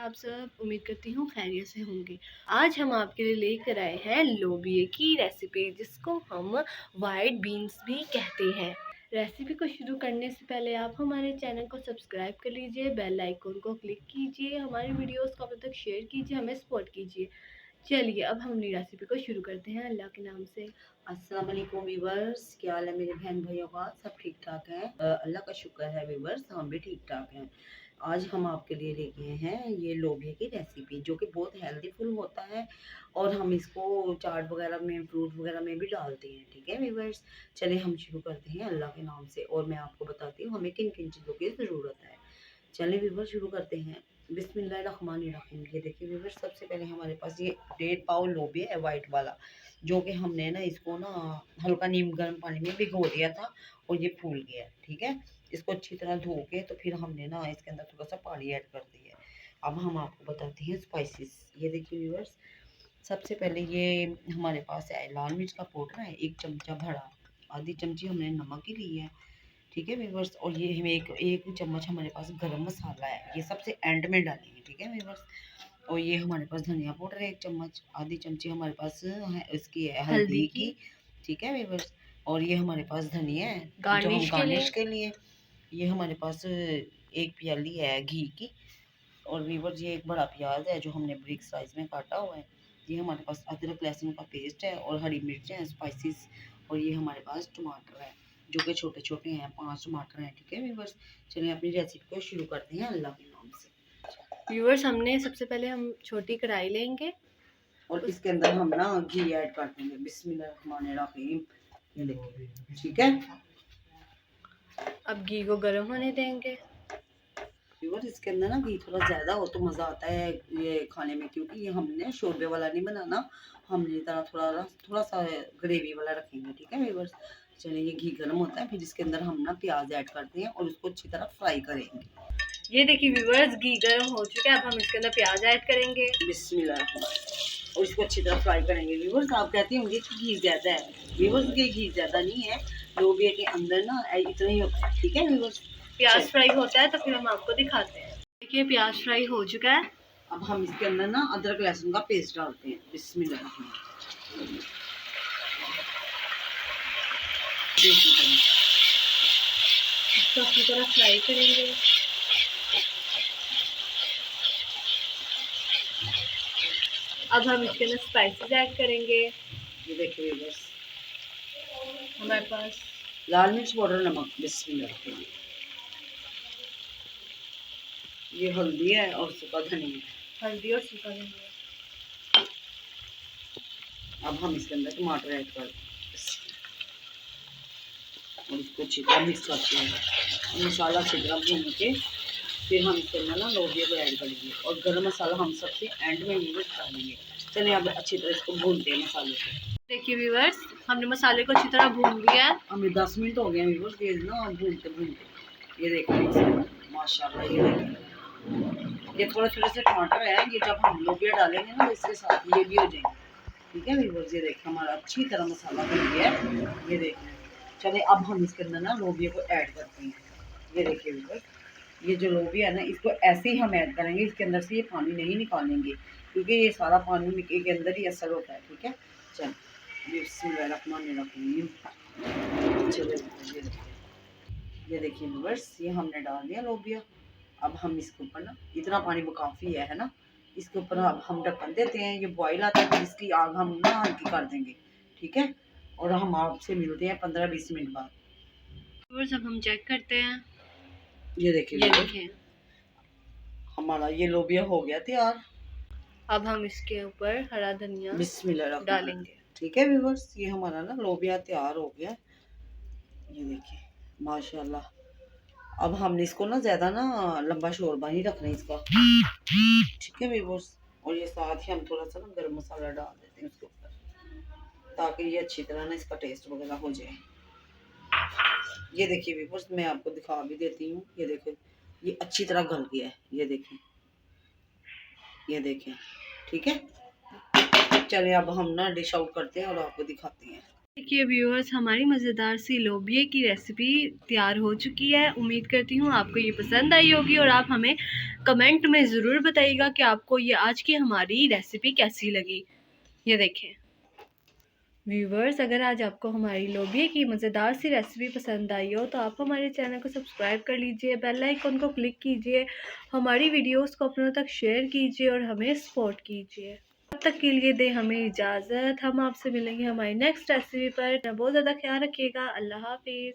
आप सब? उम्मीद करती हूँ खैरियत से होंगे। आज हम आपके लिए लेकर आए हैं लोबिया की रेसिपी, जिसको हम वाइट बीन्स भी कहते हैं। रेसिपी को शुरू करने से पहले आप हमारे चैनल को सब्सक्राइब कर लीजिए, बेल आइकन को क्लिक कीजिए, हमारी वीडियोस को अब तक शेयर कीजिए, हमें सपोर्ट कीजिए। चलिए अब हम अपनी रेसिपी को शुरू करते हैं अल्लाह के नाम से। अस्सलाम वालेकुम वीवर्स, क्या हाल है मेरे बहन भाइयों का? सब ठीक ठाक है, अल्लाह का शुक्र है वीवर्स, हम भी ठीक ठाक हैं। आज हम आपके लिए लेके आए हैं ये लोबिया की रेसिपी, जो कि बहुत हेल्दीफुल होता है और हम इसको चाट वगैरह में, फ्रूट वगैरह में भी डालते हैं। ठीक है वीवर्स, चलिए हम शुरू करते हैं अल्लाह के नाम से और मैं आपको बताती हूँ हमें किन किन चीज़ों की ज़रूरत है। चलिए वीवर्स शुरू करते हैं। बिस्मिल्लाहिर्रहमानिर्रहीम। ये देखिए वीवर्स, सबसे पहले हमारे पास ये 1.5 पाव लोबिया है, वाइट वाला, जो कि हमने ना इसको ना हल्का नीम गर्म पानी में भिगो दिया था और ये फूल गया। ठीक है, इसको अच्छी तरह धो के तो फिर हमने ना इसके अंदर थोड़ा सा पानी ऐड कर दिया। अब हम आपको बताते हैं स्पाइसेस। ये देखिए व्यूअर्स, सबसे पहले ये हमारे पास है लाल मिर्च का पाउडर है, 1 चमचा भरा, आधी चमची हमने नमक की ली है। ठीक है व्यूअर्स, और ये हमें एक चम्मच हमारे पास गरम मसाला है, ये सबसे एंड में डालेंगे। ठीक है व्यूअर्स, और ये हमारे पास धनिया पाउडर है 1 चम्मच, आधी चमची हमारे पास है इसकी है हल्दी की। ठीक है व्यूअर्स, और ये हमारे पास धनिया है जो हम गार्निश के लिए। ये हमारे पास 1 प्याली है घी की। और व्यूअर्स, ये एक बड़ा प्याज है जो हमने ब्रिक साइज में काटा हुआ है। ये हमारे पास अदरक लहसुन का पेस्ट है और हरी मिर्चें हैं, स्पाइसेस। और ये हमारे पास टमाटर है जो कि छोटे छोटे हैं, 5 टमाटर हैं। ठीक है व्यूअर्स, चलिए अपनी रेसिपी को शुरू करते हैं अल्लाह के नाम से। व्यूअर्स, हमने सबसे पहले हम छोटी कढ़ाई लेंगे और इसके अंदर हम ना घी ऐड कर देंगे। बिस्मिल्लाहिर्रहमानिर्रहीम। ये देखिए, ठीक है। अब घी को गर्म होने देंगे। व्यूअर, इसके अंदर ना घी थोड़ा ज़्यादा हो तो मज़ा आता है ये खाने में, क्योंकि ये हमने शोरबे वाला नहीं बनाना, हमने तरह थोड़ा सा ग्रेवी वाला रखेंगे। ठीक है व्यूअर्स, चलिए ये घी गर्म होता है, फिर इसके अंदर हम ना प्याज ऐड करते हैं और उसको अच्छी तरह फ्राई करेंगे। ये देखिए व्यूअर्स, घी गर्म हो चुका है, अब हम इसके अंदर प्याज ऐड करेंगे। बिस्मिल्लाह, और इसको अच्छी तरह फ्राई करेंगे। व्यूअर्स, आप कहते होंगे कि घी ज़्यादा है, व्यूअर्स ये घी ज़्यादा नहीं है, लोबिया के अंदर ना इतना ही होता है। ठीक है व्यूअर्स, प्याज फ्राई होता है तो फिर हम आपको दिखाते हैं। देखिए प्याज फ्राई हो चुका है। अब हम इसके अंदर ना अदरक लहसुन का पेस्ट डालते हैं। बिस्मिल्लाह, इसको अच्छी तरह फ्राई करेंगे। अब हम इसके अंदर स्पाइसेस ऐड करेंगे। ये देखिए बस, हमारे पास लाल मिर्च पाउडर, नमक। बिस्मिल्लाह, ये हल्दी है और सूखा धनिया। हल्दी और सूखा धनिया। अब हम इसके अंदर टमाटर ऐड कर और इसको अच्छी तरह मिक्स करते हैं। मसाला अच्छी तरह भून के फिर हम इसके अंदर ना लोबिया को ऐड करेंगे और गरम मसाला हम सबसे एंड में यूज डालेंगे। चलिए अब अच्छी तरह इसको भूनते हैं मसाले को। देखिए व्यूअर्स, हमने मसाले को अच्छी तरह भून लिया है। हमें 10 मिनट हो गए व्यूअर्स, ये ना भूनते भूनते। ये देखिए माशाल्लाह, ये देखिए, ये थोड़े थोड़े से टमाटर है, ये जब हम लोबिया डालेंगे ना इसके साथ ये भी हो जाएंगे। ठीक है व्यूअर्स, ये देखिए हमारा अच्छी तरह मसाला बन गया है। ये देखिए, चलिए अब हम इसके अंदर ना लोबिया को ऐड करते हैं। ये देखिए व्यूअर्स, ये जो लोबिया है ना, इसको ऐसे ही हम ऐड करेंगे, इसके अंदर से ये पानी नहीं निकालेंगे, क्योंकि ये सारा पानी मिट्टी के अंदर ही असर होता है। ठीक है, चल बिस्मिल्लाहिर्रहमानिर्रहीम। चलिए ये देखिए व्यूअर्स, ये हमने डाल दिया लोबिया। अब हम इसके ऊपर ना, इतना पानी काफ़ी है ना, इसके ऊपर अब हम ढक्कन देते हैं। ये बॉईल आता है तो इसकी आग हम ना हल्की कर देंगे। ठीक है, और हम आपसे मिलते हैं 15-20 मिनट बाद। अब हम चेक करते हैं। ये देखिए हमारा ये लोबिया हो गया तैयार। अब हम इसके ऊपर हरा धनिया बिस्मिल्लाह डालेंगे। ठीक है व्यूअर्स, ये हमारा ना लोबिया तैयार हो गया। ये देखिए माशाल्लाह। अब हमने इसको ना ज़्यादा ना लंबा शोरबा नहीं रखना इसका। ठीक है व्यूअर्स, और ये साथ ही हम थोड़ा सा ना गरम मसाला डाल देते हैं उसके ऊपर, ताकि ये अच्छी तरह ना इसका टेस्ट वगैरह हो जाए। ये देखिए व्यूअर्स, मैं आपको दिखा भी देती हूँ। ये देखिए, ये अच्छी तरह गल गया है। ये देखिए, ये देखें। ठीक है, चलिए अब हम ना डिश आउट करते हैं और आपको दिखाते हैं। देखिए व्यूअर्स, हमारी मज़ेदार सी लोबिया की रेसिपी तैयार हो चुकी है। उम्मीद करती हूँ आपको ये पसंद आई होगी और आप हमें कमेंट में ज़रूर बताइएगा कि आपको ये आज की हमारी रेसिपी कैसी लगी। ये देखें व्यूअर्स, अगर आज आपको हमारी लोबिया की मज़ेदार सी रेसिपी पसंद आई हो तो आप हमारे चैनल को सब्सक्राइब कर लीजिए, बेल आइकन को क्लिक कीजिए, हमारी वीडियोस को अपनों तक शेयर कीजिए और हमें सपोर्ट कीजिए। तब तक के लिए दें हमें इजाज़त। हम आपसे मिलेंगे हमारी नेक्स्ट रेसिपी पर। बहुत ज़्यादा ख्याल रखिएगा। अल्लाह हाफिज़।